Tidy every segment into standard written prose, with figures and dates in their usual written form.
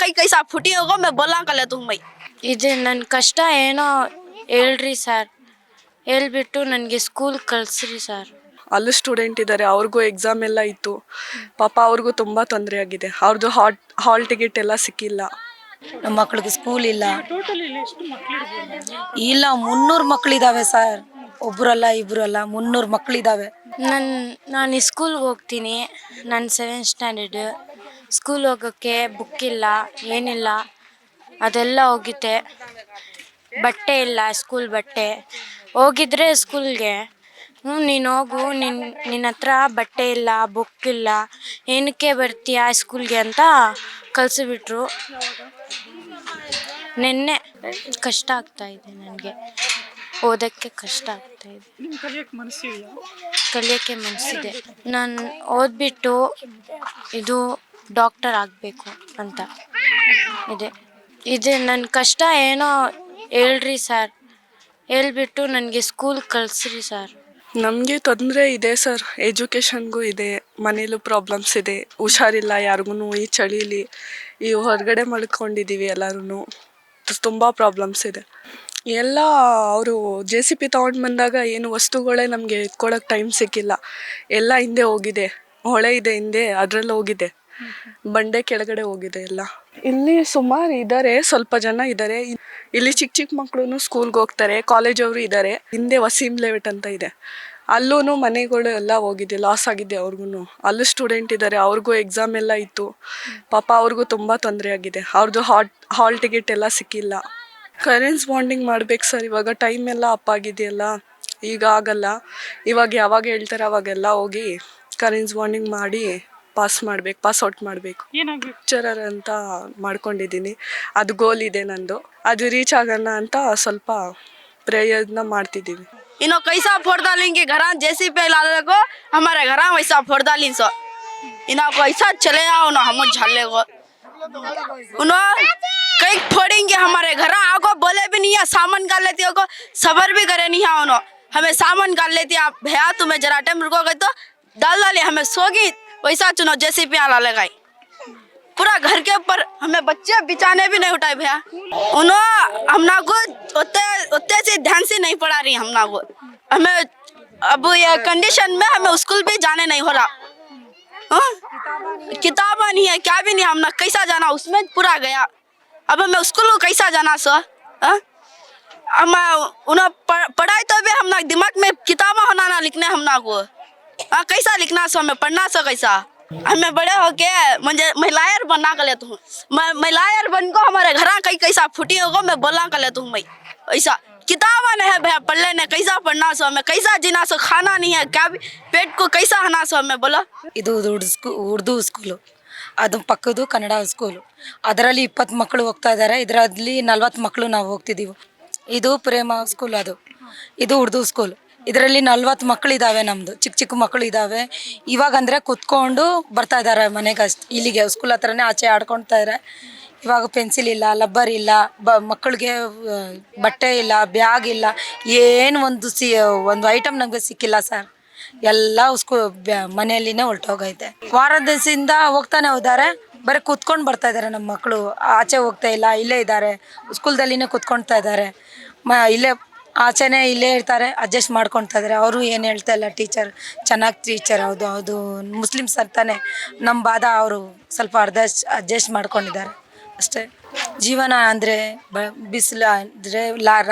कई कैसा फुटी होगा मैं बोला कल तुम भाई ಇದು ನನ್ನ ಕಷ್ಟ ಏನೋ ಹೇಳ್ರಿ ಸರ್, ಹೇಳ್ಬಿಟ್ಟು ನನಗೆ ಸ್ಕೂಲ್ ಕಳಿಸ್ರಿ ಸರ್. ಅಲ್ಲೂ ಸ್ಟೂಡೆಂಟ್ ಇದ್ದಾರೆ, ಅವ್ರಿಗೂ ಎಕ್ಸಾಮ್ ಎಲ್ಲ ಇತ್ತು. ಪಾಪ ಅವ್ರಿಗೂ ತುಂಬ ತೊಂದರೆ ಆಗಿದೆ. ಅವ್ರದ್ದು ಹಾಲ್ ಟಿಕೆಟ್ ಎಲ್ಲ ಸಿಕ್ಕಿಲ್ಲ. ನಮ್ಮ ಮಕ್ಳಿಗೆ ಸ್ಕೂಲ್ ಇಲ್ಲ. 300 ಮಕ್ಕಳಿದ್ದಾವೆ ಸರ್, ಒಬ್ಬರಲ್ಲ ಇಬ್ಬರಲ್ಲ 300 ಮಕ್ಕಳಿದ್ದಾವೆ. ನಾನು ಸ್ಕೂಲ್ಗೆ ಹೋಗ್ತೀನಿ, ನಾನು 7th ಸ್ಟ್ಯಾಂಡರ್ಡ್. ಸ್ಕೂಲ್ ಹೋಗೋಕ್ಕೆ ಬುಕ್ ಇಲ್ಲ, ಏನಿಲ್ಲ, ಅದೆಲ್ಲ ಹೋಗಿದೆ. ಬಟ್ಟೆ ಇಲ್ಲ, ಸ್ಕೂಲ್ ಬಟ್ಟೆ. ಹೋಗಿದ್ರೆ ಸ್ಕೂಲ್ಗೆ ನೀನು ಹೋಗು, ನಿನ್ನ ಹತ್ರ ಬಟ್ಟೆ ಇಲ್ಲ, ಬುಕ್ ಇಲ್ಲ, ಏನಕ್ಕೆ ಬರ್ತೀಯಾ ಸ್ಕೂಲ್ಗೆ ಅಂತ ಕಳಿಸಿಬಿಟ್ರು. ನೆನ್ನೆ ಕಷ್ಟ ಆಗ್ತಾಯಿದೆ ನನಗೆ, ಓದೋಕ್ಕೆ ಕಷ್ಟ ಆಗ್ತಾಯಿದೆ. ಕಲಿಯೋಕ್ಕೆ ಮನಸ್ಸಿದೆ. ನಾನು ಓದ್ಬಿಟ್ಟು ಇದು ಡಾಕ್ಟರ್ ಆಗಬೇಕು ಅಂತ ಇದೆ ನನ್ನ ಕಷ್ಟ ಏನೋ ಹೇಳ್ರಿ ಸರ್, ಹೇಳ್ಬಿಟ್ಟು ನನಗೆ ಸ್ಕೂಲ್ ಕಳಿಸ್ರಿ ಸರ್. ನಮಗೆ ತೊಂದರೆ ಇದೆ ಸರ್, ಎಜುಕೇಷನ್ಗೂ ಇದೆ, ಮನೇಲೂ ಪ್ರಾಬ್ಲಮ್ಸ್ ಇದೆ, ಹುಷಾರಿಲ್ಲ ಯಾರಿಗೂ. ಈ ಚಳಿಲಿ ಈ ಹೊರಗಡೆ ಮಲ್ಕೊಂಡಿದ್ದೀವಿ ಎಲ್ಲರೂ, ತುಂಬ ಪ್ರಾಬ್ಲಮ್ಸ್ ಇದೆ. ಎಲ್ಲ ಅವರು JCB ತೊಗೊಂಡು ಬಂದಾಗ ಏನು ವಸ್ತುಗಳೇ ನಮಗೆ ಎತ್ಕೊಳ್ಳೋಕೆ ಟೈಮ್ ಸಿಕ್ಕಿಲ್ಲ. ಎಲ್ಲ ಹಿಂದೆ ಹೋಗಿದೆ, ಹೊಳೆ ಇದೆ ಹಿಂದೆ, ಅದರಲ್ಲಿ ಹೋಗಿದೆ, ಬಂಡೆ ಕೆಳಗಡೆ ಹೋಗಿದೆ ಎಲ್ಲ. ಇಲ್ಲಿ ಸುಮಾರು ಇದ್ದಾರೆ, ಸ್ವಲ್ಪ ಜನ ಇದ್ದಾರೆ. ಇಲ್ಲಿ ಚಿಕ್ಕ ಚಿಕ್ಕ ಮಕ್ಕಳು ಸ್ಕೂಲ್ಗೆ ಹೋಗ್ತಾರೆ, ಕಾಲೇಜವರು ಇದ್ದಾರೆ. ಹಿಂದೆ ವಸೀಂ ಲೇಔಟ್ ಅಂತ ಇದೆ, ಅಲ್ಲೂ ಮನೆಗಳು ಎಲ್ಲ ಹೋಗಿದೆ, ಲಾಸ್ ಆಗಿದೆ ಅವ್ರಿಗೂ. ಅಲ್ಲೂ ಸ್ಟೂಡೆಂಟ್ ಇದ್ದಾರೆ, ಅವ್ರಿಗೂ ಎಕ್ಸಾಮ್ ಎಲ್ಲ ಇತ್ತು. ಪಾಪ ಅವ್ರಿಗೂ ತುಂಬ ತೊಂದರೆ ಆಗಿದೆ. ಅವ್ರದ್ದು ಹಾಲ್ ಟಿಕೆಟ್ ಎಲ್ಲ ಸಿಕ್ಕಿಲ್ಲ. ಕರೆನ್ಸ್ ಬಾಂಡಿಂಗ್ ಮಾಡ್ಬೇಕು ಸರ್, ಇವಾಗ ಟೈಮ್ ಎಲ್ಲ ಅಪ್ಪಾಗಿದೆಯಲ್ಲ, ಈಗ ಆಗಲ್ಲ. ಇವಾಗ ಯಾವಾಗ ಹೇಳ್ತಾರೆ ಅವಾಗೆಲ್ಲ ಹೋಗಿ ಕರೆನ್ಸ್ ಬಾಂಡಿಂಗ್ ಮಾಡಿ ಪಾಸ್ಔಟ್ ಮಾಡಬೇಕು. ಲೆಕ್ಚರರ್ ಅಂತ ಮಾಡ್ಕೊಂಡಿದ್ದೀನಿ, ಅದು ಗೋಲ್ ಇದೆ ನಂದು. ಅದು ರೀಚ್ ಆಗೋಣ ಅಂತ ಸ್ವಲ್ಪ ಪ್ರಯತ್ನ ಮಾಡ್ತಿದ್ದೀವಿ. इनो कैसा फोड़ डालेंगे घर JCB लाले को हमारे घर वैसा फोड़ डालिन सो इनो को ऐसा चले आओ ना हम झाले को उनो कई फोड़ेंगे हमारे घर आगो बोले भी नहीं है सामान गाल लेती हो को सबर भी करे नहीं है उनो हमें सामान गाल लेती आप भैया तुम्हें जरा टाइम रुकोगे तो डाल हमें सोगी वैसा चुनो JCB ला लगाई पूरा घर के ऊपर हमें बच्चे बिचाने भी नहीं उठाए भैया उन्होंने हमना को उतने से ध्यान से नहीं पढ़ा रही हमना को हमें अब ये कंडीशन में हमें स्कूल भी जाने नहीं हो रहा किताबा नहीं है क्या भी नहीं हमना कैसा जाना उसमें पूरा गया अब हमें स्कूल को कैसा जाना सो हम उन्हें पढ़ाई तो भी हमना दिमाग में किताबा होना ना लिखने हमना को कैसा लिखना सो हमें पढ़ना सो कैसा हमें बड़े होके मैं लायर बनना कर लेता हूँ मैं लायर बन को हमारे घर कई कैसा फुटी होगा मैं बोला कर लेता हूँ भाई ऐसा किताब नहीं है भैया पढ़ लेने कैसा पढ़ना सो हमें कैसा जीना सो खाना नहीं है क्या भी पेट को कैसा हना सो हमें बोलो ಇದು ಉರ್ದು ಸ್ಕೂಲು, ಅದು ಪಕ್ಕದ್ದು ಕನ್ನಡ ಸ್ಕೂಲು. ಅದರಲ್ಲಿ 20 ಮಕ್ಕಳು ಹೋಗ್ತಾ ಇದ್ದಾರೆ, ಇದರಲ್ಲಿ 40 ಮಕ್ಕಳು ನಾವು ಹೋಗ್ತಿದ್ದೀವಿ. ಇದು ಪ್ರೇಮ ಸ್ಕೂಲ್, ಇದು ಉರ್ದು ಸ್ಕೂಲ್. ಇದರಲ್ಲಿ 40 ಮಕ್ಕಳಿದ್ದಾವೆ, ನಮ್ಮದು ಚಿಕ್ಕ ಚಿಕ್ಕ ಮಕ್ಕಳು ಇದ್ದಾವೆ. ಇವಾಗ ಅಂದರೆ ಕುತ್ಕೊಂಡು ಬರ್ತಾ ಇದ್ದಾರೆ ಮನೆಗೆ, ಅಷ್ಟು ಇಲ್ಲಿಗೆ ಸ್ಕೂಲ್ ಹತ್ರನೇ ಆಚೆ ಆಡ್ಕೊಳ್ತಾ ಇದ್ದಾರೆ. ಇವಾಗ ಪೆನ್ಸಿಲ್ ಇಲ್ಲ, ಲಬ್ಬರ್ ಇಲ್ಲ, ಮಕ್ಕಳಿಗೆ ಬಟ್ಟೆ ಇಲ್ಲ, ಬ್ಯಾಗ್ ಇಲ್ಲ, ಏನು ಒಂದು ಐಟಮ್ ನಮಗೆ ಸಿಕ್ಕಿಲ್ಲ ಸರ್. ಎಲ್ಲ ಮನೆಯಲ್ಲಿನೇ ಹೊರಟೋಗೈತೆ. ವಾರದ ದಿವಸದಿಂದ ಹೋಗ್ತಾನೆ ಹೋದಾರೆ, ಬರೀ ಕುತ್ಕೊಂಡು ಬರ್ತಾ ಇದ್ದಾರೆ ನಮ್ಮ ಮಕ್ಕಳು. ಆಚೆ ಹೋಗ್ತಾ ಇಲ್ಲ, ಇಲ್ಲೇ ಇದ್ದಾರೆ, ಸ್ಕೂಲ್ದಲ್ಲಿನೇ ಕುತ್ಕೊಳ್ತಾ ಇದ್ದಾರೆ. ಇಲ್ಲೇ ಆಚೆನೇ ಇಲ್ಲೇ ಇರ್ತಾರೆ, ಅಡ್ಜಸ್ಟ್ ಮಾಡ್ಕೊಳ್ತಾ ಇದ್ದಾರೆ. ಅವರು ಏನು ಹೇಳ್ತಾ ಇಲ್ಲ, ಚೆನ್ನಾಗಿ ಟೀಚರ್ ಹೌದು ಮುಸ್ಲಿಮ್ಸ್ ಅಂತಾನೆ ನಮ್ಮ ಬಾದ. ಅವರು ಸ್ವಲ್ಪ ಅಡ್ಜಸ್ಟ್ ಮಾಡ್ಕೊಂಡಿದ್ದಾರೆ ಅಷ್ಟೇ. ಜೀವನ ಅಂದರೆ ಬಿಸಿಲು ಅಂದರೆ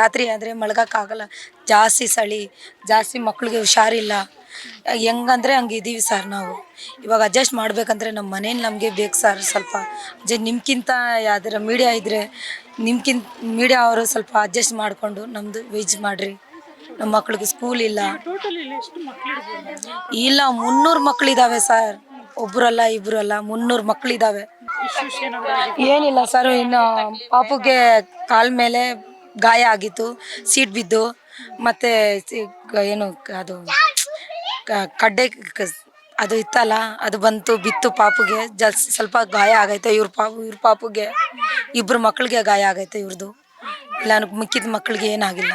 ರಾತ್ರಿ ಆದರೆ ಮಲ್ಗೋಕ್ಕಾಗಲ್ಲ, ಜಾಸ್ತಿ ಚಳಿ, ಜಾಸ್ತಿ ಮಕ್ಕಳಿಗೆ ಹುಷಾರಿಲ್ಲ. ಹೆಂಗಂದರೆ ಹಂಗೆ ಇದ್ದೀವಿ ಸರ್ ನಾವು. ಇವಾಗ ಅಡ್ಜಸ್ಟ್ ಮಾಡಬೇಕಂದ್ರೆ ನಮ್ಮ ಮನೇಲಿ ನಮಗೆ ಬೇಕು ಸರ್. ಸ್ವಲ್ಪ ನಿಮ್ಗಿಂತ ಯಾವ್ದಾರ ಮೀಡಿಯಾ ಇದ್ದರೆ ಮೀಡಿಯಾ ಅವರು ಸ್ವಲ್ಪ ಅಡ್ಜಸ್ಟ್ ಮಾಡಿಕೊಂಡು ನಮ್ಮದು ವೇಜ್ ಮಾಡಿರಿ. ನಮ್ಮ ಮಕ್ಳಿಗೆ ಸ್ಕೂಲ್ ಇಲ್ಲ. 300 ಮಕ್ಕಳಿದ್ದಾವೆ ಸರ್, ಒಬ್ಬರಲ್ಲ ಇಬ್ಬರಲ್ಲ 300 ಮಕ್ಕಳಿದ್ದಾವೆ. ಏನಿಲ್ಲ ಸರ್, ಇನ್ನು ಪಾಪುಗೆ ಕಾಲ ಮೇಲೆ ಗಾಯ ಆಗಿತ್ತು, ಸೀಟ್ ಬಿದ್ದು. ಮತ್ತು ಏನು ಅದು ಕಡ್ಡೆ ಅದು ಇತ್ತಲ್ಲ, ಅದು ಬಿತ್ತು ಪಾಪುಗೆ. ಸ್ವಲ್ಪ ಗಾಯ ಆಗೈತೆ. ಇವ್ರ ಪಾಪುಗೆ 2 ಮಕ್ಕಳಿಗೆ ಗಾಯ ಆಗೈತೆ. ಇವ್ರದ್ದು ಇಲ್ಲ, ಮಿಕ್ಕಿದ ಮಕ್ಕಳಿಗೆ ಏನಾಗಿಲ್ಲ.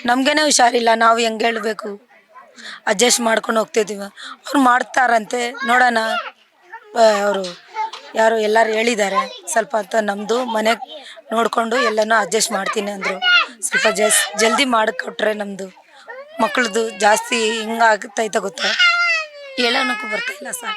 ನಮಗೇನೆ ಹುಷಾರಿಲ್ಲ, ನಾವು ಹೆಂಗೆ ಹೇಳಬೇಕು, ಅಡ್ಜಸ್ಟ್ ಮಾಡ್ಕೊಂಡು ಹೋಗ್ತಿದ್ದೀವಿ. ಅವ್ರು ಮಾಡ್ತಾರಂತೆ, ನೋಡೋಣ. ಅವರು ಯಾರು ಎಲ್ಲರೂ ಹೇಳಿದ್ದಾರೆ ಸ್ವಲ್ಪ ಅಂತ ನಮ್ಮದು ಮನೆ ನೋಡಿಕೊಂಡು ಎಲ್ಲನೂ ಅಡ್ಜಸ್ಟ್ ಮಾಡ್ತೀನಿ ಅಂದರು. ಸ್ವಲ್ಪ ಜಲ್ದಿ ಮಾಡಿಕೊಟ್ರೆ ನಮ್ಮದು ಮಕ್ಕಳದು ಜಾಸ್ತಿ ಹಿಂಗಾಗ್ತೈತೆ ಗೊತ್ತಾ, ಹೇಳೋಣಕ್ಕೂ ಬರ್ತಾಯಿಲ್ಲ ಸರ್.